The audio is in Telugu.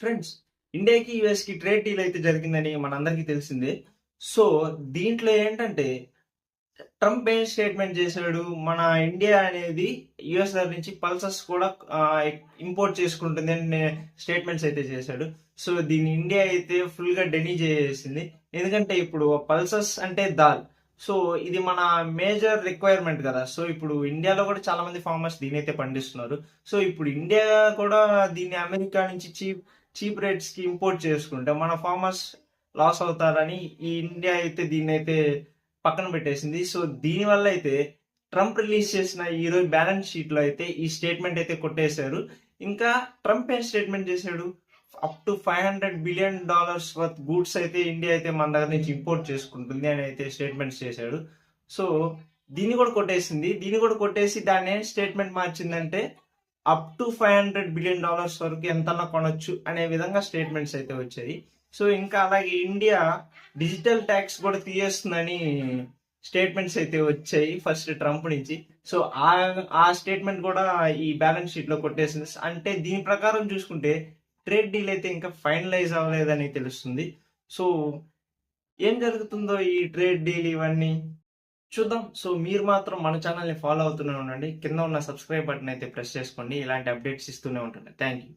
ఫ్రెండ్స్, ఇండియాకి యుఎస్కి ట్రేడ్ డీల్ అయితే జరిగిందని మనందరికీ తెలిసిందే. సో దీంట్లో ఏంటంటే ట్రంప్ ఏం స్టేట్మెంట్ చేశాడు, మన ఇండియా అనేది యుఎస్ దగ్గర నుంచి పల్సస్ కూడా ఇంపోర్ట్ చేసుకుంటుంది అని స్టేట్మెంట్స్ అయితే చేశాడు. సో దీన్ని ఇండియా అయితే ఫుల్ గా డెనీ చేసేసింది. ఎందుకంటే ఇప్పుడు పల్సస్ అంటే దాల్. సో ఇది మన మేజర్ రిక్వైర్మెంట్ కదా. సో ఇప్పుడు ఇండియాలో కూడా చాలా మంది ఫార్మర్స్ దీని అయితే పండిస్తున్నారు. సో ఇప్పుడు ఇండియా కూడా దీన్ని అమెరికా నుంచి చీప్ రేట్స్ కి ఇంపోర్ట్ చేసుకుంటే మన ఫార్మర్స్ లాస్ అవుతారని ఈ ఇండియా అయితే దీన్ని అయితే పక్కన పెట్టేసింది. సో దీని వల్ల అయితే ట్రంప్ రిలీజ్ చేసిన ఈ రోజు బ్యాలెన్స్ షీట్ లో అయితే ఈ స్టేట్మెంట్ అయితే కొట్టేశారు. ఇంకా ట్రంప్ ఏం స్టేట్మెంట్ చేశాడు, up to $500 billion worth goods అయితే ఇండియా అయితే మన దగ్గర నుంచి ఇంపోర్ట్ చేసుకుంటుంది అని అయితే స్టేట్మెంట్స్ చేశాడు. సో దీన్ని కూడా కొట్టేసింది. దీన్ని కూడా కొట్టేసి దాన్ని ఏం స్టేట్మెంట్ మార్చిందంటే అప్ టు $500 బిలియన్ వరకు ఎంతన్నా కొనొచ్చు అనే విధంగా స్టేట్మెంట్స్ అయితే వచ్చాయి. సో ఇంకా అలాగే ఇండియా డిజిటల్ ట్యాక్స్ కూడా తీయేస్తుందని స్టేట్మెంట్స్ అయితే వచ్చాయి ఫస్ట్ ట్రంప్ నుంచి. సో ఆ స్టేట్మెంట్ కూడా ఈ బ్యాలెన్స్ షీట్ లో కొట్టేసింది. అంటే దీని ప్రకారం చూసుకుంటే ట్రేడ్ డీల్ అయితే ఇంకా ఫైనలైజ్ అవ్వలేదని తెలుస్తుంది. సో ఏం జరుగుతుందో ఈ ట్రేడ్ డీల్ ఇవన్నీ చూద్దాం. సో మీరు మాత్రం మన ఛానల్ని ఫాలో అవుతూనే ఉండండి. కింద ఉన్న సబ్స్క్రైబ్ బటన్ అయితే ప్రెస్ చేసుకోండి. ఇలాంటి అప్డేట్స్ ఇస్తూనే ఉంటుంది. Thank you.